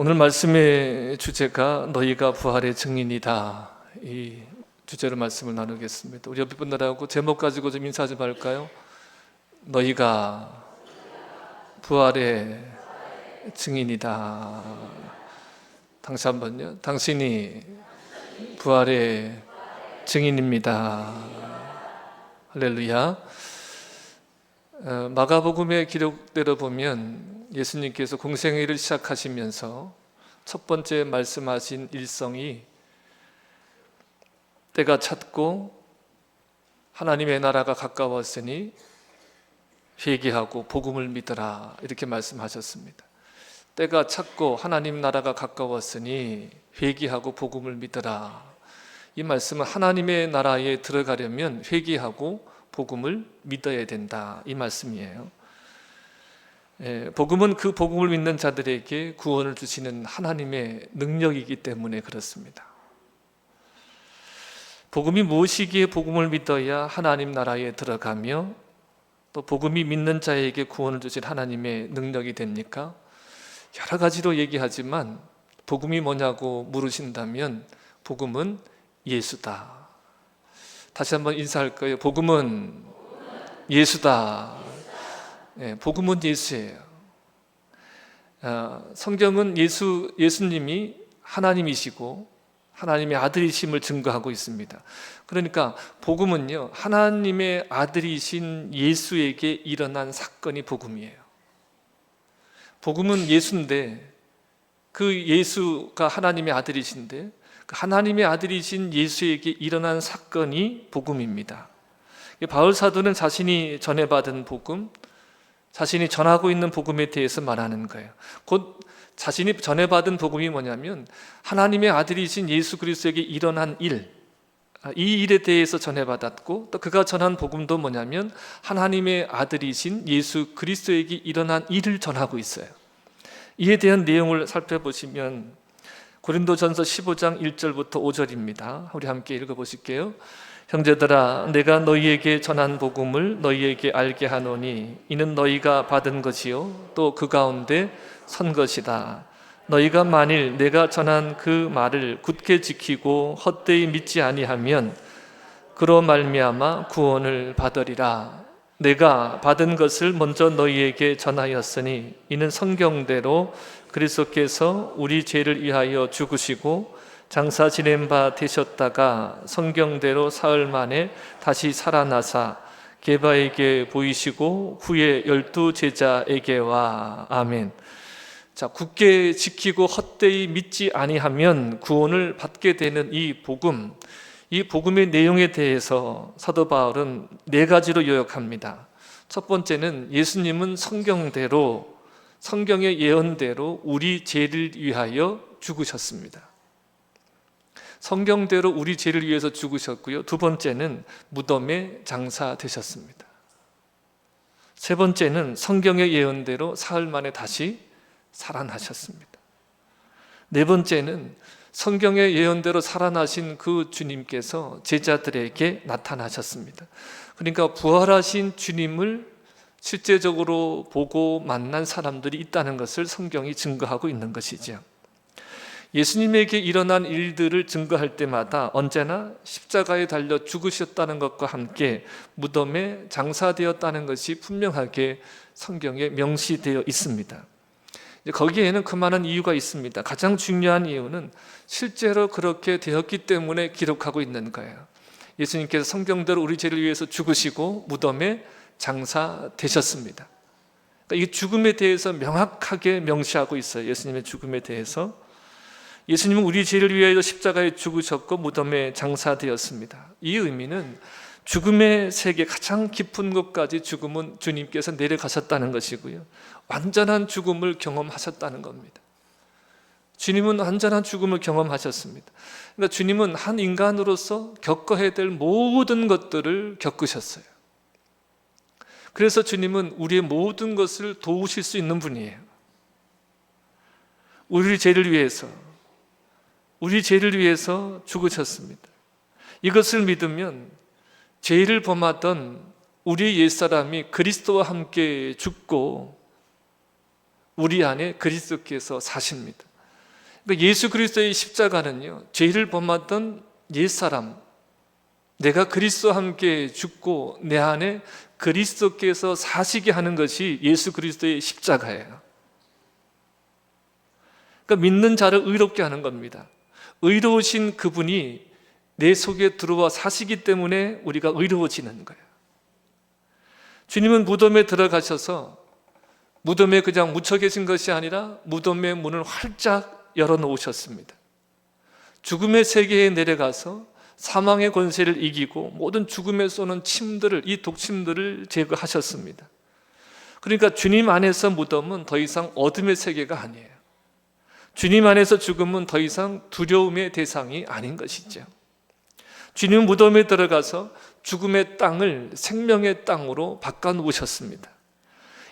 오늘 말씀의 주제가 너희가 부활의 증인이다, 이 주제로 말씀을 나누겠습니다. 우리 옆에 분들하고 제목 가지고 좀 인사 좀 할까요? 너희가 부활의 증인이다. 다시 한번요. 당신이 부활의 증인입니다. 할렐루야. 마가복음의 기록대로 보면 예수님께서 공생애를 시작하시면서 첫 번째 말씀하신 일성이 때가 찼고 하나님의 나라가 가까웠으니 회개하고 복음을 믿으라, 이렇게 말씀하셨습니다. 때가 찼고 하나님 나라가 가까웠으니 회개하고 복음을 믿으라. 이 말씀은 하나님의 나라에 들어가려면 회개하고 복음을 믿어야 된다, 이 말씀이에요. 복음은 그 복음을 믿는 자들에게 구원을 주시는 하나님의 능력이기 때문에 그렇습니다. 복음이 무엇이기에 복음을 믿어야 하나님 나라에 들어가며 또 복음이 믿는 자에게 구원을 주신 하나님의 능력이 됩니까? 여러 가지로 얘기하지만 복음이 뭐냐고 물으신다면 복음은 예수다. 다시 한번 인사할 거예요. 복음은 예수다. 복음은 예수예요. 성경은 예수님이 하나님이시고 하나님의 아들이심을 증거하고 있습니다. 그러니까 복음은요, 하나님의 아들이신 예수에게 일어난 사건이 복음이에요. 복음은 예수인데, 그 예수가 하나님의 아들이신데 그 하나님의 아들이신 예수에게 일어난 사건이 복음입니다. 바울 사도는 자신이 전해받은 복음, 자신이 전하고 있는 복음에 대해서 말하는 거예요. 곧 자신이 전해받은 복음이 뭐냐면 하나님의 아들이신 예수 그리스도에게 일어난 일, 이 일에 대해서 전해받았고, 또 그가 전한 복음도 뭐냐면 하나님의 아들이신 예수 그리스도에게 일어난 일을 전하고 있어요. 이에 대한 내용을 살펴보시면 고린도전서 15장 1절부터 5절입니다. 우리 함께 읽어보실게요. 형제들아, 내가 너희에게 전한 복음을 너희에게 알게 하노니 이는 너희가 받은 것이요 또 그 가운데 선 것이다. 너희가 만일 내가 전한 그 말을 굳게 지키고 헛되이 믿지 아니하면 그로 말미암아 구원을 받으리라. 내가 받은 것을 먼저 너희에게 전하였으니 이는 성경대로 그리스도께서 우리 죄를 위하여 죽으시고 장사 지낸 바 되셨다가 성경대로 사흘 만에 다시 살아나사 게바에게 보이시고 후에 12 제자에게와. 아멘. 자, 굳게 지키고 헛되이 믿지 아니하면 구원을 받게 되는 이 복음의 내용에 대해서 사도 바울은 4가지로 요약합니다. 첫 번째는 예수님은 성경의 예언대로 우리 죄를 위하여 죽으셨습니다. 성경대로 우리 죄를 위해서 죽으셨고요. 두 번째는 무덤에 장사되셨습니다. 세 번째는 성경의 예언대로 사흘 만에 다시 살아나셨습니다. 네 번째는 성경의 예언대로 살아나신 그 주님께서 제자들에게 나타나셨습니다. 그러니까 부활하신 주님을 실제적으로 보고 만난 사람들이 있다는 것을 성경이 증거하고 있는 것이죠. 예수님에게 일어난 일들을 증거할 때마다 언제나 십자가에 달려 죽으셨다는 것과 함께 무덤에 장사되었다는 것이 분명하게 성경에 명시되어 있습니다. 거기에는 그만한 이유가 있습니다. 가장 중요한 이유는 실제로 그렇게 되었기 때문에 기록하고 있는 거예요. 예수님께서 성경대로 우리 죄를 위해서 죽으시고 무덤에 장사되셨습니다. 그러니까 이 죽음에 대해서 명확하게 명시하고 있어요. 예수님의 죽음에 대해서. 예수님은 우리 죄를 위하여 십자가에 죽으셨고 무덤에 장사되었습니다. 이 의미는 죽음의 세계 가장 깊은 곳까지 죽음은 주님께서 내려가셨다는 것이고요, 완전한 죽음을 경험하셨다는 겁니다. 주님은 완전한 죽음을 경험하셨습니다. 그러니까 주님은 한 인간으로서 겪어야 될 모든 것들을 겪으셨어요. 그래서 주님은 우리의 모든 것을 도우실 수 있는 분이에요. 우리 죄를 위해서 죽으셨습니다. 이것을 믿으면 죄를 범하던 우리 옛사람이 그리스도와 함께 죽고 우리 안에 그리스도께서 사십니다. 그러니까 예수 그리스도의 십자가는요, 죄를 범했던 옛사람, 내가 그리스도와 함께 죽고 내 안에 그리스도께서 사시게 하는 것이 예수 그리스도의 십자가예요. 그러니까 믿는 자를 의롭게 하는 겁니다. 의로우신 그분이 내 속에 들어와 사시기 때문에 우리가 의로워지는 거예요. 주님은 무덤에 들어가셔서 무덤에 그냥 묻혀 계신 것이 아니라 무덤의 문을 활짝 열어놓으셨습니다. 죽음의 세계에 내려가서 사망의 권세를 이기고 모든 죽음에 쏘는 침들을, 이 독침들을 제거하셨습니다. 그러니까 주님 안에서 무덤은 더 이상 어둠의 세계가 아니에요. 주님 안에서 죽음은 더 이상 두려움의 대상이 아닌 것이죠. 주님 무덤에 들어가서 죽음의 땅을 생명의 땅으로 바꿔놓으셨습니다.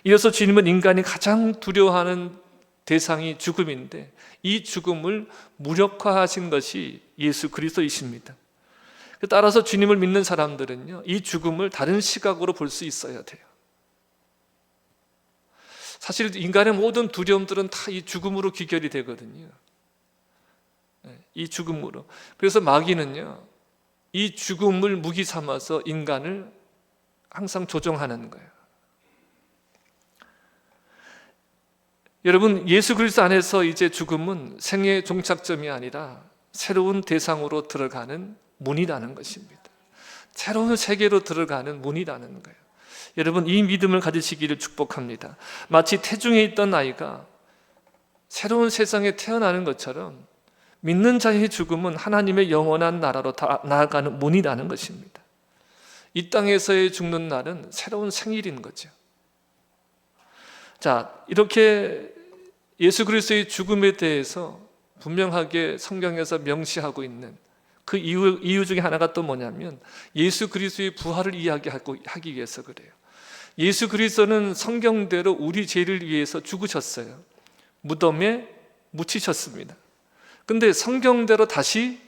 이어서 주님은 인간이 가장 두려워하는 대상이 죽음인데 이 죽음을 무력화하신 것이 예수 그리스도이십니다. 따라서 주님을 믿는 사람들은요, 이 죽음을 다른 시각으로 볼 수 있어야 돼요. 사실 인간의 모든 두려움들은 다 이 죽음으로 귀결이 되거든요. 이 죽음으로. 그래서 마귀는요, 이 죽음을 무기 삼아서 인간을 항상 조종하는 거예요. 여러분, 예수 그리스도 안에서 이제 죽음은 생의 종착점이 아니라 새로운 대상으로 들어가는 문이라는 것입니다. 새로운 세계로 들어가는 문이라는 거예요. 여러분, 이 믿음을 가지시기를 축복합니다. 마치 태중에 있던 아이가 새로운 세상에 태어나는 것처럼 믿는 자의 죽음은 하나님의 영원한 나라로 나아가는 문이라는 것입니다. 이 땅에서의 죽는 날은 새로운 생일인 거죠. 자, 이렇게 예수 그리스도의 죽음에 대해서 분명하게 성경에서 명시하고 있는 그 이유 중에 하나가 또 뭐냐면 예수 그리스도의 부활을 이야기하기 위해서 그래요. 예수 그리스도는 성경대로 우리 죄를 위해서 죽으셨어요. 무덤에 묻히셨습니다. 근데 성경대로 다시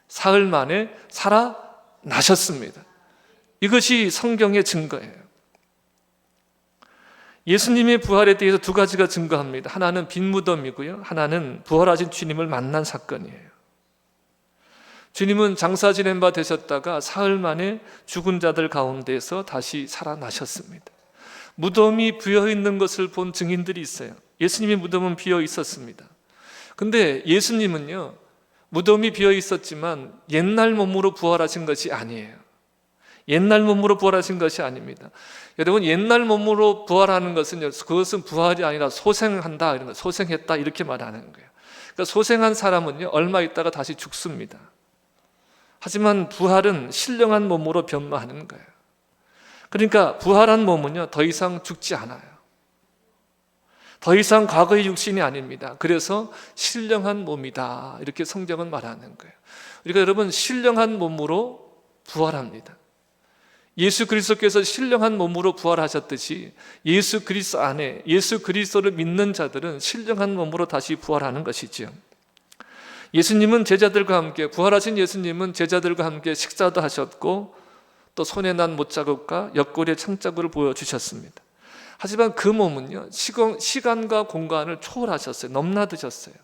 사흘 만에 살아나셨습니다. 이것이 성경의 증거예요. 예수님의 부활에 대해서 두 가지가 증거합니다. 하나는 빈 무덤이고요, 하나는 부활하신 주님을 만난 사건이에요. 주님은 장사 지낸 바 되셨다가 사흘 만에 죽은 자들 가운데서 다시 살아나셨습니다. 무덤이 비어있는 것을 본 증인들이 있어요. 예수님의 무덤은 비어 있었습니다. 근데 예수님은요, 무덤이 비어 있었지만 옛날 몸으로 부활하신 것이 아니에요. 옛날 몸으로 부활하신 것이 아닙니다. 여러분, 옛날 몸으로 부활하는 것은 그것은 부활이 아니라 소생한다, 이런 거, 소생했다 이렇게 말하는 거예요. 그러니까 소생한 사람은요, 얼마 있다가 다시 죽습니다. 하지만 부활은 신령한 몸으로 변화하는 거예요. 그러니까 부활한 몸은요, 더 이상 죽지 않아요. 더 이상 과거의 육신이 아닙니다. 그래서 신령한 몸이다, 이렇게 성경은 말하는 거예요. 우리가 여러분, 신령한 몸으로 부활합니다. 예수 그리스도께서 신령한 몸으로 부활하셨듯이 예수 그리스도 안에 예수 그리스도를 믿는 자들은 신령한 몸으로 다시 부활하는 것이지요. 예수님은 제자들과 함께, 부활하신 예수님은 제자들과 함께 식사도 하셨고 또 손에 난 못자국과 옆구리에 창자국을 보여주셨습니다. 하지만 그 몸은요, 시간과 공간을 초월하셨어요. 넘나드셨어요.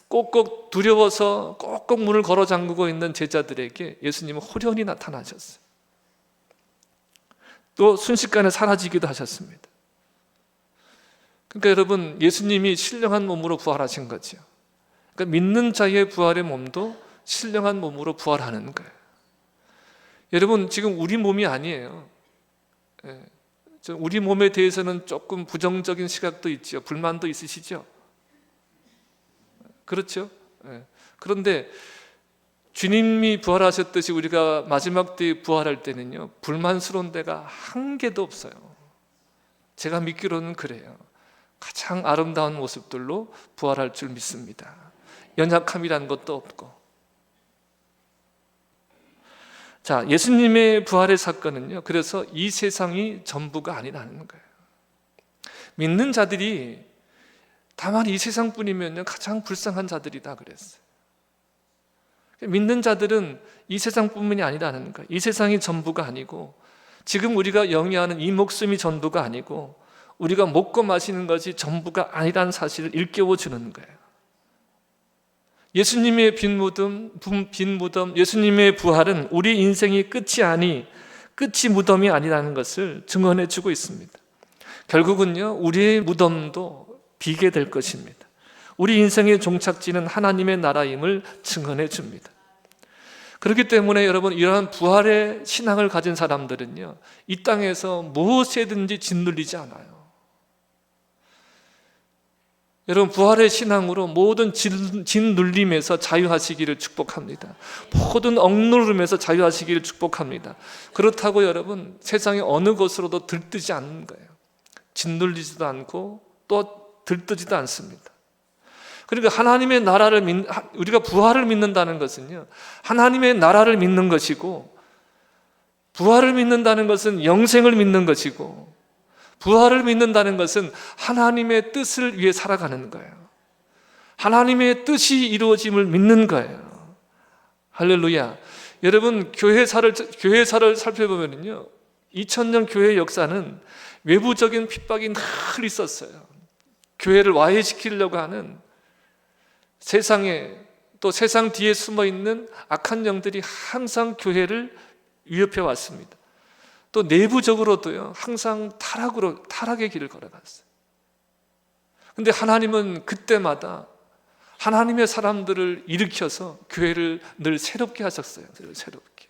꼭꼭 두려워서 꼭꼭 문을 걸어 잠그고 있는 제자들에게 예수님은 호련히 나타나셨어요. 또 순식간에 사라지기도 하셨습니다. 그러니까 여러분, 예수님이 신령한 몸으로 부활하신 거죠. 그러니까 믿는 자의 부활의 몸도 신령한 몸으로 부활하는 거예요. 여러분, 지금 우리 몸이 아니에요. 우리 몸에 대해서는 조금 부정적인 시각도 있죠. 불만도 있으시죠? 그렇죠? 그런데 주님이 부활하셨듯이 우리가 마지막 때에 부활할 때는요, 불만스러운 데가 한 개도 없어요. 제가 믿기로는 그래요. 가장 아름다운 모습들로 부활할 줄 믿습니다. 연약함이라는 것도 없고. 자, 예수님의 부활의 사건은요, 그래서 이 세상이 전부가 아니라는 거예요. 믿는 자들이 다만 이 세상뿐이면요, 가장 불쌍한 자들이다 그랬어요. 믿는 자들은 이 세상뿐만이 아니라는 거예요. 이 세상이 전부가 아니고, 지금 우리가 영위하는 이 목숨이 전부가 아니고, 우리가 먹고 마시는 것이 전부가 아니라는 사실을 일깨워 주는 거예요. 예수님의 빈 무덤, 예수님의 부활은 우리 인생이 끝이 무덤이 아니라는 것을 증언해 주고 있습니다. 결국은요, 우리의 무덤도 비게 될 것입니다. 우리 인생의 종착지는 하나님의 나라임을 증언해 줍니다. 그렇기 때문에 여러분, 이러한 부활의 신앙을 가진 사람들은요, 이 땅에서 무엇에든지 짓눌리지 않아요. 여러분, 부활의 신앙으로 모든 짓눌림에서 자유하시기를 축복합니다. 모든 억누름에서 자유하시기를 축복합니다. 그렇다고 여러분, 세상의 어느 곳으로도 들뜨지 않는 거예요. 짓눌리지도 않고 또 들뜨지도 않습니다. 그러니까 하나님의 나라를 우리가 부활을 믿는다는 것은요, 하나님의 나라를 믿는 것이고, 부활을 믿는다는 것은 영생을 믿는 것이고, 부활을 믿는다는 것은 하나님의 뜻을 위해 살아가는 거예요. 하나님의 뜻이 이루어짐을 믿는 거예요. 할렐루야. 여러분, 교회사를 살펴보면요, 2000년 교회 역사는 외부적인 핍박이 늘 있었어요. 교회를 와해시키려고 하는 세상에, 또 세상 뒤에 숨어 있는 악한 영들이 항상 교회를 위협해 왔습니다. 또 내부적으로도요, 항상 타락의 길을 걸어갔어요. 근데 하나님은 그때마다 하나님의 사람들을 일으켜서 교회를 늘 새롭게 하셨어요. 늘 새롭게.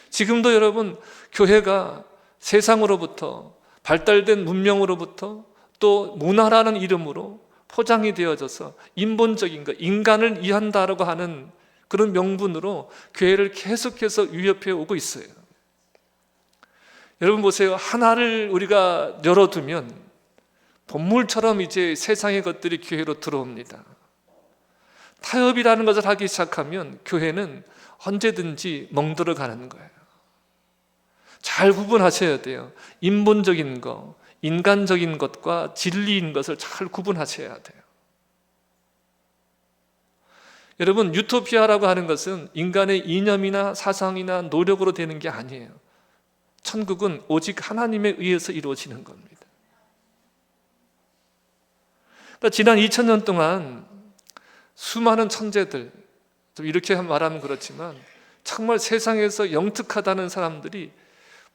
지금도 여러분, 교회가 세상으로부터, 발달된 문명으로부터, 또 문화라는 이름으로 포장이 되어져서 인본적인 것, 인간을 이해한다라고 하는 그런 명분으로 교회를 계속해서 위협해 오고 있어요. 여러분 보세요. 하나를 우리가 열어두면 본물처럼 이제 세상의 것들이 교회로 들어옵니다. 타협이라는 것을 하기 시작하면 교회는 언제든지 멍들어 가는 거예요. 잘 구분하셔야 돼요. 인본적인 것, 인간적인 것과 진리인 것을 잘 구분하셔야 돼요. 여러분, 유토피아라고 하는 것은 인간의 이념이나 사상이나 노력으로 되는 게 아니에요. 천국은 오직 하나님에 의해서 이루어지는 겁니다. 그러니까 지난 2000년 동안 수많은 천재들, 이렇게 말하면 그렇지만 정말 세상에서 영특하다는 사람들이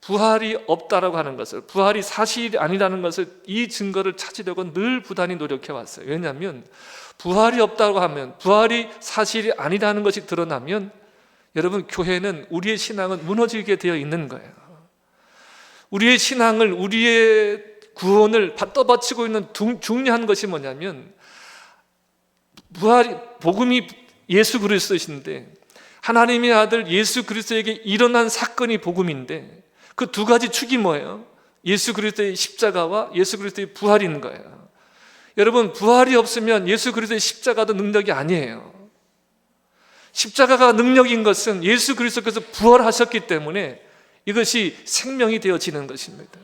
부활이 없다라고 하는 것을, 부활이 사실이 아니라는 것을, 이 증거를 찾으려고 늘 부단히 노력해 왔어요. 왜냐하면 부활이 없다고 하면, 부활이 사실이 아니라는 것이 드러나면 여러분, 교회는, 우리의 신앙은 무너지게 되어 있는 거예요. 우리의 신앙을, 우리의 구원을 떠받치고 있는 중요한 것이 뭐냐면, 복음이 예수 그리스도이신데, 하나님의 아들 예수 그리스도에게 일어난 사건이 복음인데, 그 두 가지 축이 뭐예요? 예수 그리스도의 십자가와 예수 그리스도의 부활인 거예요. 여러분, 부활이 없으면 예수 그리스도의 십자가도 능력이 아니에요. 십자가가 능력인 것은 예수 그리스도께서 부활하셨기 때문에 이것이 생명이 되어지는 것입니다.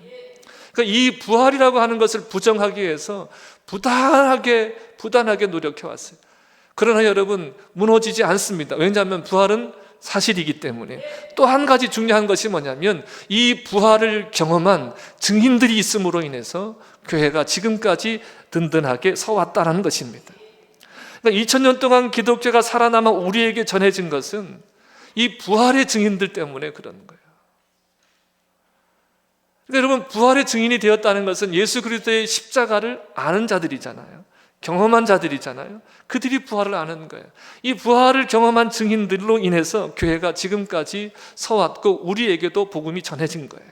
그러니까 이 부활이라고 하는 것을 부정하기 위해서 부단하게 노력해 왔어요. 그러나 여러분, 무너지지 않습니다. 왜냐하면 부활은 사실이기 때문에. 또 한 가지 중요한 것이 뭐냐면, 이 부활을 경험한 증인들이 있음으로 인해서 교회가 지금까지 든든하게 서왔다는 것입니다. 그러니까 2000년 동안 기독교가 살아남아 우리에게 전해진 것은 이 부활의 증인들 때문에 그런 거예요. 그러니까 여러분, 부활의 증인이 되었다는 것은 예수 그리스도의 십자가를 아는 자들이잖아요. 경험한 자들이잖아요. 그들이 부활을 아는 거예요. 이 부활을 경험한 증인들로 인해서 교회가 지금까지 서왔고 우리에게도 복음이 전해진 거예요.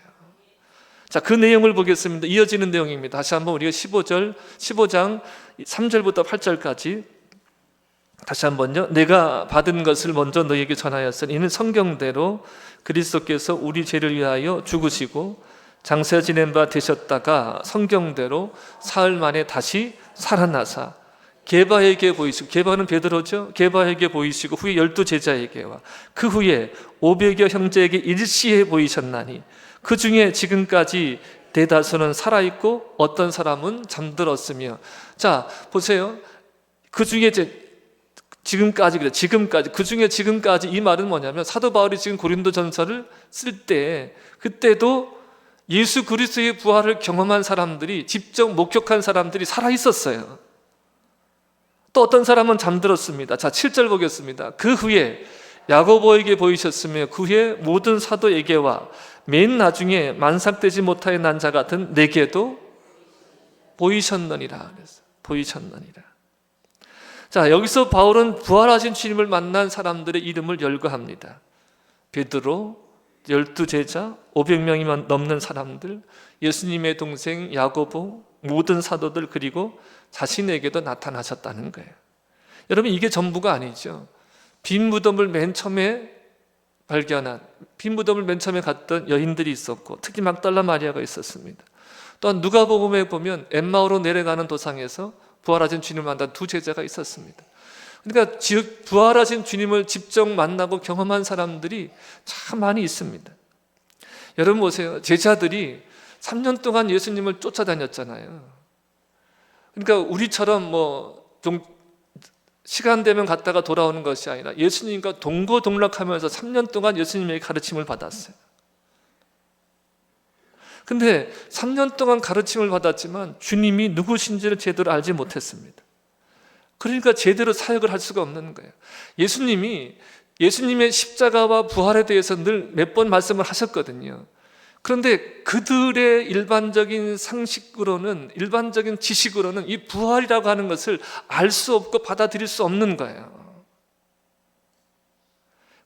자, 그 내용을 보겠습니다. 이어지는 내용입니다. 다시 한번 우리가 15장 3절부터 8절까지 다시 한번요. 내가 받은 것을 먼저 너희에게 전하였으니 이는 성경대로 그리스도께서 우리 죄를 위하여 죽으시고 장사 지낸 바 되셨다가 성경대로 사흘 만에 다시 살아나사 게바에게 보이시고, 게바는 베드로죠. 게바에게 보이시고 후에 12 제자에게와 그 후에 500여 형제에게 일시에 보이셨나니 그 중에 지금까지 대다수는 살아있고 어떤 사람은 잠들었으며. 자, 보세요. 그 중에 지금까지 그 중에 지금까지, 이 말은 뭐냐면 사도 바울이 지금 고린도전서를 쓸 때 그때도 예수 그리스도의 부활을 경험한 사람들이, 직접 목격한 사람들이 살아 있었어요. 또 어떤 사람은 잠들었습니다. 자, 7절 보겠습니다. 그 후에 야고보에게 보이셨으며 그 후에 모든 사도에게와 맨 나중에 만삭되지 못하여 난 자 같은 내게도 보이셨느니라. 그래서 보이셨느니라. 자, 여기서 바울은 부활하신 주님을 만난 사람들의 이름을 열거합니다. 베드로, 12제자, 500명이 넘는 사람들, 예수님의 동생 야고보, 모든 사도들, 그리고 자신에게도 나타나셨다는 거예요. 여러분, 이게 전부가 아니죠. 빈 무덤을 맨 처음에 발견한, 빈 무덤을 맨 처음에 갔던 여인들이 있었고, 특히 막달라 마리아가 있었습니다. 또한 누가복음에 보면 엠마오로 내려가는 도상에서 부활하신 주님을 만난 두 제자가 있었습니다. 그러니까 부활하신 주님을 직접 만나고 경험한 사람들이 참 많이 있습니다. 여러분 보세요. 제자들이 3년 동안 예수님을 쫓아다녔잖아요. 그러니까 우리처럼 좀 시간 되면 갔다가 돌아오는 것이 아니라 예수님과 동고동락하면서 3년 동안 예수님의 가르침을 받았어요. 근데 3년 동안 가르침을 받았지만 주님이 누구신지를 제대로 알지 못했습니다. 그러니까 제대로 사역을 할 수가 없는 거예요. 예수님의 십자가와 부활에 대해서 늘 몇 번 말씀을 하셨거든요. 그런데 그들의 일반적인 상식으로는, 일반적인 지식으로는 이 부활이라고 하는 것을 알 수 없고 받아들일 수 없는 거예요.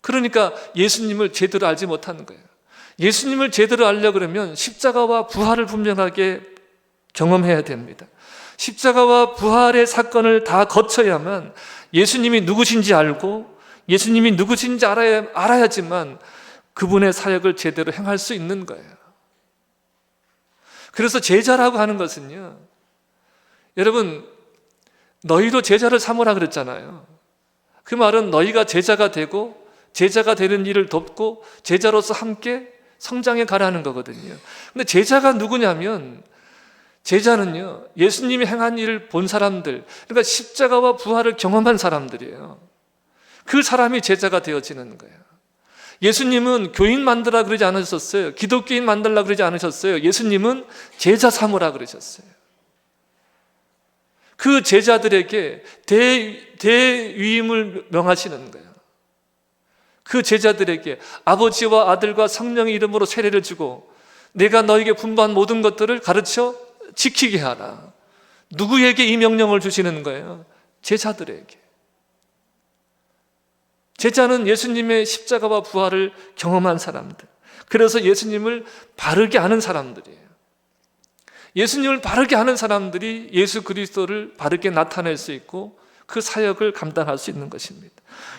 그러니까 예수님을 제대로 알지 못하는 거예요. 예수님을 제대로 알려고 그러면 십자가와 부활을 분명하게 경험해야 됩니다. 십자가와 부활의 사건을 다 거쳐야만 예수님이 누구신지 알고 예수님이 누구신지 알아야지만 그분의 사역을 제대로 행할 수 있는 거예요. 그래서 제자라고 하는 것은요, 여러분, 너희도 제자를 삼으라 그랬잖아요. 그 말은 너희가 제자가 되고 제자가 되는 일을 돕고 제자로서 함께 성장해 가라는 거거든요. 근데 제자가 누구냐면, 제자는요, 예수님이 행한 일을 본 사람들, 그러니까 십자가와 부활을 경험한 사람들이에요. 그 사람이 제자가 되어지는 거예요. 예수님은 교인 만들라 그러지 않으셨어요. 기독교인 만들라 그러지 않으셨어요. 예수님은 제자 삼으라 그러셨어요. 그 제자들에게 대위임을 명하시는 거예요. 그 제자들에게 아버지와 아들과 성령의 이름으로 세례를 주고 내가 너에게 분부한 모든 것들을 가르쳐 지키게 하라. 누구에게 이 명령을 주시는 거예요? 제자들에게. 제자는 예수님의 십자가와 부활을 경험한 사람들, 그래서 예수님을 바르게 아는 사람들이에요. 예수님을 바르게 아는 사람들이 예수 그리스도를 바르게 나타낼 수 있고 그 사역을 감당할 수 있는 것입니다.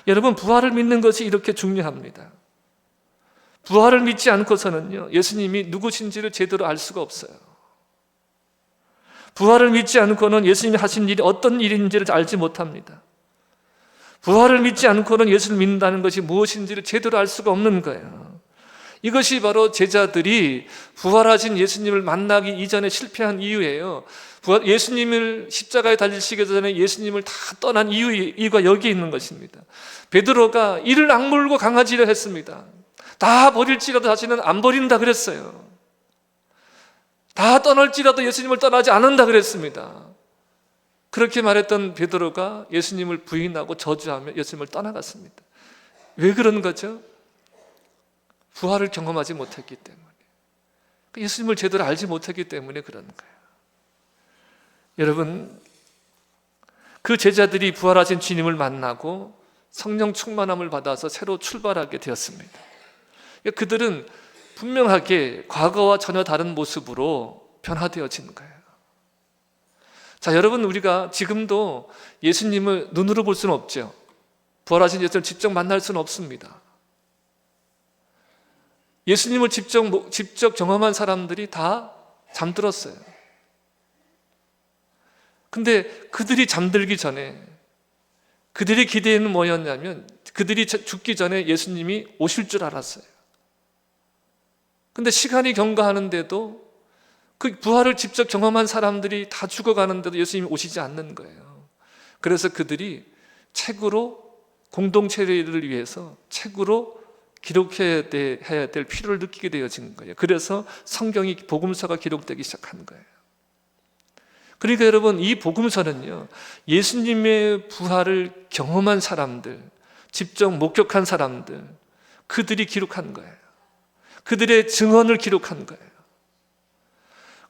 여러분, 부활을 믿는 것이 이렇게 중요합니다. 부활을 믿지 않고서는요, 예수님이 누구신지를 제대로 알 수가 없어요. 부활을 믿지 않고는 예수님이 하신 일이 어떤 일인지를 알지 못합니다. 부활을 믿지 않고는 예수를 믿는다는 것이 무엇인지를 제대로 알 수가 없는 거예요. 이것이 바로 제자들이 부활하신 예수님을 만나기 이전에 실패한 이유예요. 예수님을 십자가에 달리시기 전에 예수님을 다 떠난 이유가 여기에 있는 것입니다. 베드로가 이를 악물고 강하지려 했습니다. 다 버릴지라도 자신은 안 버린다 그랬어요. 다 떠날지라도 예수님을 떠나지 않는다 그랬습니다. 그렇게 말했던 베드로가 예수님을 부인하고 저주하며 예수님을 떠나갔습니다. 왜 그런 거죠? 부활을 경험하지 못했기 때문에, 예수님을 제대로 알지 못했기 때문에 그런 거예요. 여러분, 그 제자들이 부활하신 주님을 만나고 성령 충만함을 받아서 새로 출발하게 되었습니다. 그들은 분명하게 과거와 전혀 다른 모습으로 변화되어진 거예요. 자, 여러분, 우리가 지금도 예수님을 눈으로 볼 수는 없죠. 부활하신 예수님을 직접 만날 수는 없습니다. 예수님을 직접 경험한 사람들이 다 잠들었어요. 근데 그들이 잠들기 전에 그들의 기대는 뭐였냐면, 그들이 죽기 전에 예수님이 오실 줄 알았어요. 근데 시간이 경과하는데도 그 부활을 직접 경험한 사람들이 다 죽어가는데도 예수님이 오시지 않는 거예요. 그래서 그들이 책으로, 공동체를 위해서 책으로 기록해야 될 필요를 느끼게 되어진 거예요. 그래서 성경이, 복음서가 기록되기 시작한 거예요. 그러니까 여러분, 이 복음서는요, 예수님의 부활을 경험한 사람들, 직접 목격한 사람들, 그들이 기록한 거예요. 그들의 증언을 기록한 거예요.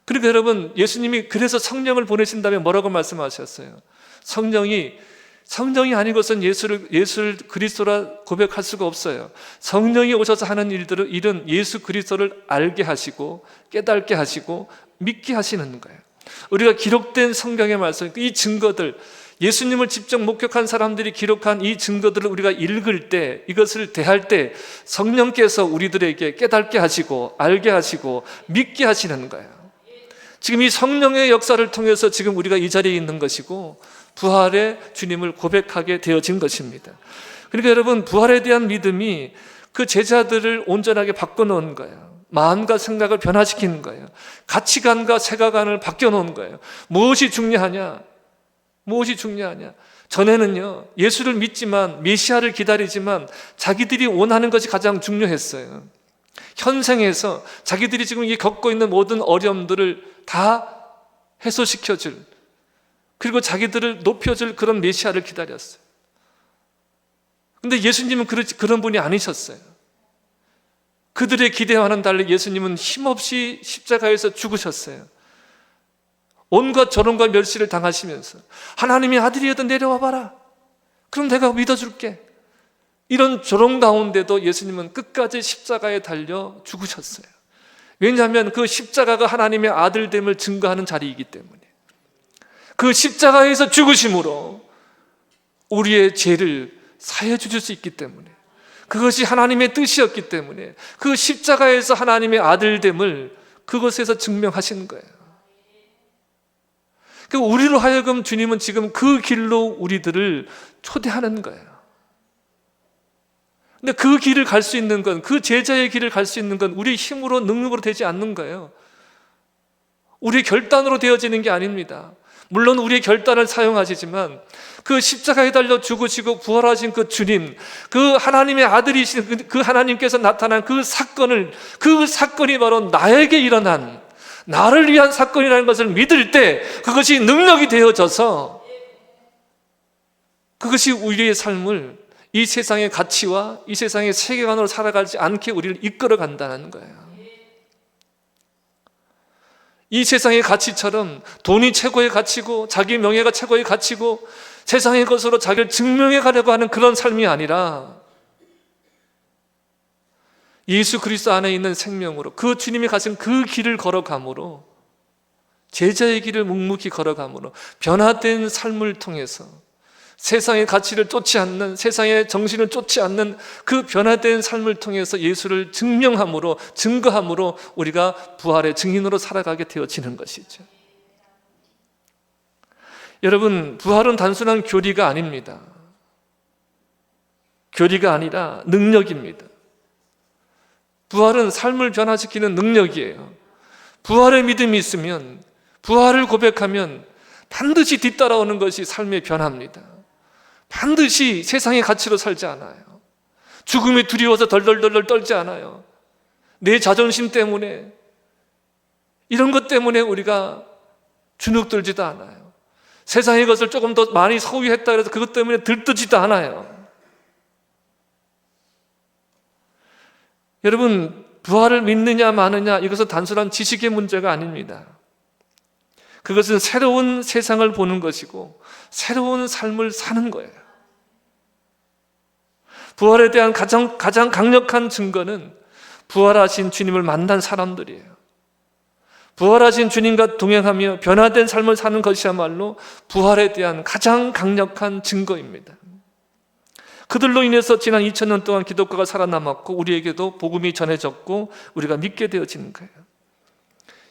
그러니까 여러분, 예수님이 그래서 성령을 보내신 다음에 뭐라고 말씀하셨어요? 성령이 아니고선 예수를 그리스도라 고백할 수가 없어요. 성령이 오셔서 하는 일은 예수 그리스도를 알게 하시고 깨닫게 하시고 믿게 하시는 거예요. 우리가 기록된 성경의 말씀, 이 증거들, 예수님을 직접 목격한 사람들이 기록한 이 증거들을 우리가 읽을 때, 이것을 대할 때 성령께서 우리들에게 깨닫게 하시고 알게 하시고 믿게 하시는 거예요. 지금 이 성령의 역사를 통해서 지금 우리가 이 자리에 있는 것이고 부활의 주님을 고백하게 되어진 것입니다. 그러니까 여러분, 부활에 대한 믿음이 그 제자들을 온전하게 바꿔놓은 거예요. 마음과 생각을 변화시키는 거예요. 가치관과 세가관을 바뀌어놓은 거예요. 무엇이 중요하냐? 전에는요, 예수를 믿지만, 메시아를 기다리지만 자기들이 원하는 것이 가장 중요했어요. 현생에서 자기들이 지금 겪고 있는 모든 어려움들을 다 해소시켜줄, 그리고 자기들을 높여줄 그런 메시아를 기다렸어요. 근데 예수님은 그런 분이 아니셨어요. 그들의 기대와는 달리 예수님은 힘없이 십자가에서 죽으셨어요. 온갖 조롱과 멸시를 당하시면서 하나님의 아들이어도 내려와 봐라, 그럼 내가 믿어줄게. 이런 조롱 가운데도 예수님은 끝까지 십자가에 달려 죽으셨어요. 왜냐하면 그 십자가가 하나님의 아들됨을 증거하는 자리이기 때문에, 그 십자가에서 죽으심으로 우리의 죄를 사해 주실 수 있기 때문에, 그것이 하나님의 뜻이었기 때문에 그 십자가에서 하나님의 아들됨을 그것에서 증명하신 거예요. 그러니까 우리로 하여금 주님은 지금 그 길로 우리들을 초대하는 거예요. 근데 그 길을 갈 수 있는 건, 그 제자의 길을 갈 수 있는 건 우리 힘으로 능력으로 되지 않는 거예요. 우리의 결단으로 되어지는 게 아닙니다. 물론 우리의 결단을 사용하시지만 그 십자가에 달려 죽으시고 부활하신 그 주님, 그 하나님의 아들이신 그 하나님께서 나타난 그 사건이 바로 나에게 일어난, 나를 위한 사건이라는 것을 믿을 때 그것이 능력이 되어져서 그것이 우리의 삶을 이 세상의 가치와 이 세상의 세계관으로 살아가지 않게 우리를 이끌어 간다는 거예요. 이 세상의 가치처럼 돈이 최고의 가치고 자기 명예가 최고의 가치고 세상의 것으로 자기를 증명해 가려고 하는 그런 삶이 아니라 예수 그리스도 안에 있는 생명으로, 그 주님이 가신 그 길을 걸어감으로, 제자의 길을 묵묵히 걸어감으로 변화된 삶을 통해서 세상의 가치를 쫓지 않는, 세상의 정신을 쫓지 않는 그 변화된 삶을 통해서 예수를 증명함으로, 증거함으로 우리가 부활의 증인으로 살아가게 되어지는 것이죠. 여러분, 부활은 단순한 교리가 아닙니다. 교리가 아니라 능력입니다. 부활은 삶을 변화시키는 능력이에요. 부활의 믿음이 있으면, 부활을 고백하면 반드시 뒤따라오는 것이 삶의 변화입니다. 반드시 세상의 가치로 살지 않아요. 죽음이 두려워서 덜덜덜 떨지 않아요. 내 자존심 때문에, 이런 것 때문에 우리가 주눅들지도 않아요. 세상의 것을 조금 더 많이 소유했다 그래서 그것 때문에 들뜨지도 않아요. 여러분, 부활을 믿느냐 마느냐, 이것은 단순한 지식의 문제가 아닙니다. 그것은 새로운 세상을 보는 것이고 새로운 삶을 사는 거예요. 부활에 대한 가장 강력한 증거는 부활하신 주님을 만난 사람들이에요. 부활하신 주님과 동행하며 변화된 삶을 사는 것이야말로 부활에 대한 가장 강력한 증거입니다. 그들로 인해서 지난 2000년 동안 기독교가 살아남았고 우리에게도 복음이 전해졌고 우리가 믿게 되어지는 거예요.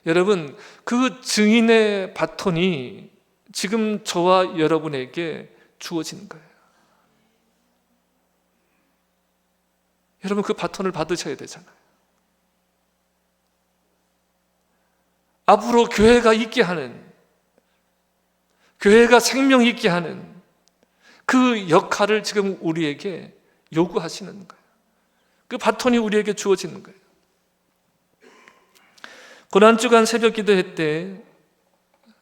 여러분, 그 증인의 바톤이 지금 저와 여러분에게 주어지는 거예요. 여러분, 그 바톤을 받으셔야 되잖아요. 앞으로 교회가 있게 하는, 교회가 생명 있게 하는 그 역할을 지금 우리에게 요구하시는 거예요. 그 바톤이 우리에게 주어지는 거예요. 고난주간 새벽 기도회 때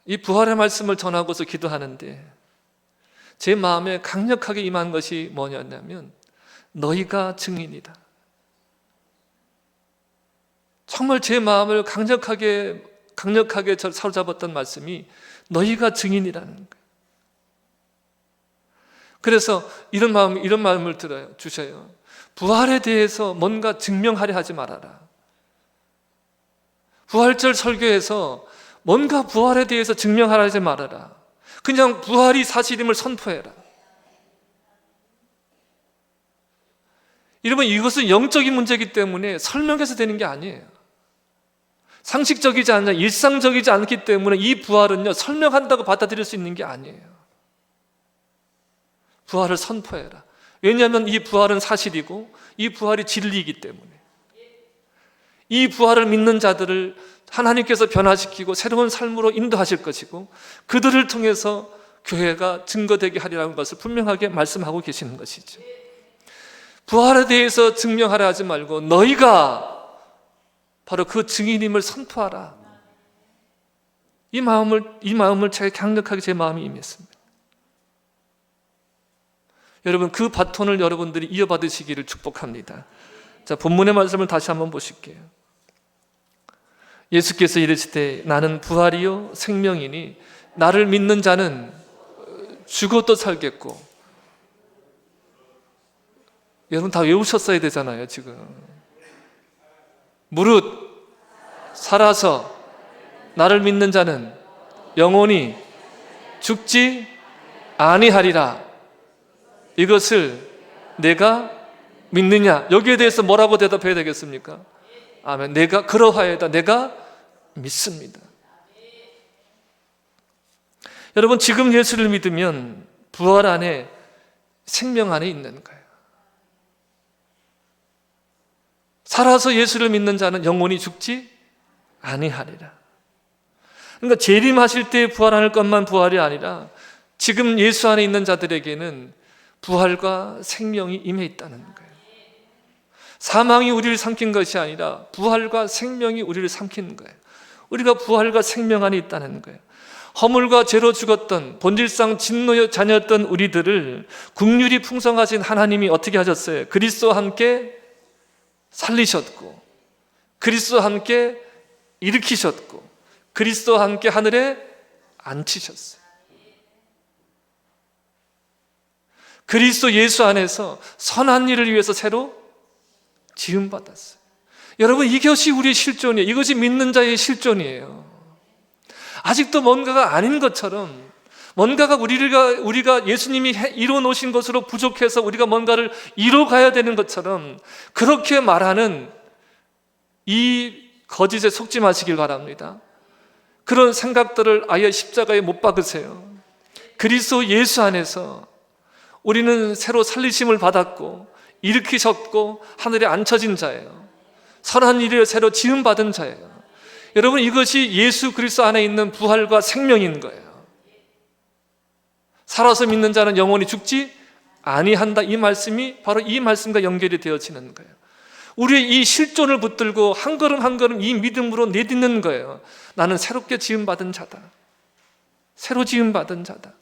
이 부활의 말씀을 전하고서 기도하는데 제 마음에 강력하게 임한 것이 뭐냐면 너희가 증인이다. 정말 제 마음을 강력하게 사로잡았던 말씀이 너희가 증인이라는 거예요. 그래서 이런 마음을 주셔요. 부활에 대해서 뭔가 증명하려 하지 말아라. 부활절 설교에서 뭔가 부활에 대해서 증명하려 하지 말아라. 그냥 부활이 사실임을 선포해라. 여러분, 이것은 영적인 문제이기 때문에 설명해서 되는 게 아니에요. 상식적이지 않냐, 일상적이지 않기 때문에 이 부활은요, 설명한다고 받아들일 수 있는 게 아니에요. 부활을 선포해라. 왜냐하면 이 부활은 사실이고 이 부활이 진리이기 때문에 이 부활을 믿는 자들을 하나님께서 변화시키고 새로운 삶으로 인도하실 것이고 그들을 통해서 교회가 증거되게 하리라는 것을 분명하게 말씀하고 계시는 것이죠. 부활에 대해서 증명하라 하지 말고 너희가 바로 그 증인임을 선포하라. 이 마음을 제가 강력하게 제 마음이 임했습니다. 여러분, 그 바톤을 여러분들이 이어받으시기를 축복합니다. 자, 본문의 말씀을 다시 한번 보실게요. 예수께서 이르시되 나는 부활이요 생명이니 나를 믿는 자는 죽어도 살겠고. 여러분 다 외우셨어야 되잖아요. 지금 무릇 살아서 나를 믿는 자는 영원히 죽지 아니하리라. 이것을 내가 믿느냐? 여기에 대해서 뭐라고 대답해야 되겠습니까? 아멘. 내가 그러하여다. 내가 믿습니다. 여러분, 지금 예수를 믿으면 부활 안에 생명 안에 있는 거예요. 살아서 예수를 믿는 자는 영원히 죽지 아니하리라. 그러니까 재림하실 때 부활할 것만 부활이 아니라 지금 예수 안에 있는 자들에게는 부활과 생명이 임해 있다는 거예요. 사망이 우리를 삼킨 것이 아니라 부활과 생명이 우리를 삼키는 거예요. 우리가 부활과 생명 안에 있다는 거예요. 허물과 죄로 죽었던 본질상 진노의 자녀였던 우리들을 긍휼이 풍성하신 하나님이 어떻게 하셨어요? 그리스도와 함께 살리셨고 그리스도와 함께 일으키셨고 그리스도와 함께 하늘에 앉히셨어요. 그리스도 예수 안에서 선한 일을 위해서 새로 지음받았어요. 여러분, 이것이 우리의 실존이에요. 이것이 믿는 자의 실존이에요. 아직도 뭔가가 아닌 것처럼, 뭔가가 우리가 예수님이 이루어 놓으신 것으로 부족해서 우리가 뭔가를 이뤄가야 되는 것처럼 그렇게 말하는 이 거짓에 속지 마시길 바랍니다. 그런 생각들을 아예 십자가에 못 박으세요. 그리스도 예수 안에서 우리는 새로 살리심을 받았고 일으키셨고 하늘에 앉혀진 자예요. 선한 일을 새로 지음받은 자예요. 여러분, 이것이 예수 그리스도 안에 있는 부활과 생명인 거예요. 살아서 믿는 자는 영원히 죽지 아니한다. 이 말씀이 바로 이 말씀과 연결이 되어지는 거예요. 우리의 이 실존을 붙들고 한 걸음 한 걸음 이 믿음으로 내딛는 거예요. 나는 새롭게 지음받은 자다. 새로 지음받은 자다.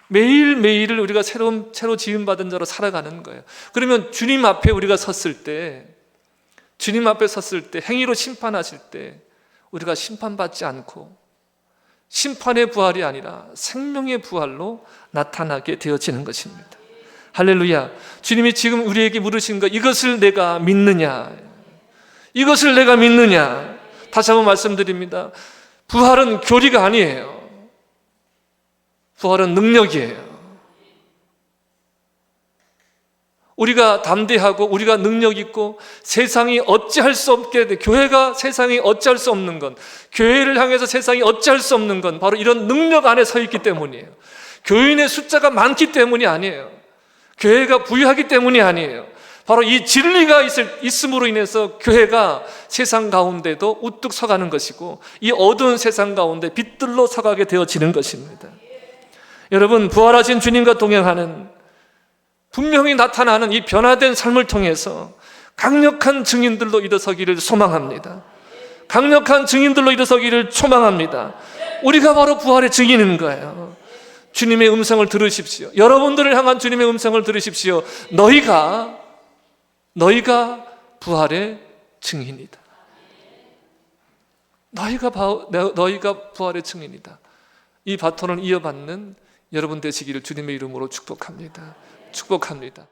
매일매일을 우리가 새로 지음받은 자로 살아가는 거예요. 그러면 주님 앞에 우리가 섰을 때, 행위로 심판하실 때 우리가 심판받지 않고 심판의 부활이 아니라 생명의 부활로 나타나게 되어지는 것입니다. 할렐루야. 주님이 지금 우리에게 물으신 것, 이것을 내가 믿느냐? 이것을 내가 믿느냐? 다시 한번 말씀드립니다. 부활은 교리가 아니에요. 부활은 능력이에요. 우리가 담대하고 우리가 능력 있고 세상이 어찌할 수 없게 돼. 교회가 세상이 어찌할 수 없는 건, 교회를 향해서 세상이 어찌할 수 없는 건 바로 이런 능력 안에 서 있기 때문이에요. 교인의 숫자가 많기 때문이 아니에요. 교회가 부유하기 때문이 아니에요. 바로 이 진리가 있음으로 인해서 교회가 세상 가운데도 우뚝 서가는 것이고 이 어두운 세상 가운데 빛들로 서가게 되어지는 것입니다. 여러분, 부활하신 주님과 동행하는, 분명히 나타나는 이 변화된 삶을 통해서 강력한 증인들로 일어서기를 소망합니다. 강력한 증인들로 일어서기를 초망합니다. 우리가 바로 부활의 증인인 거예요. 주님의 음성을 들으십시오. 여러분들을 향한 주님의 음성을 들으십시오. 너희가 부활의 증인이다. 너희가 부활의 증인이다. 이 바톤을 이어받는 여러분 되시기를 주님의 이름으로 축복합니다. 축복합니다.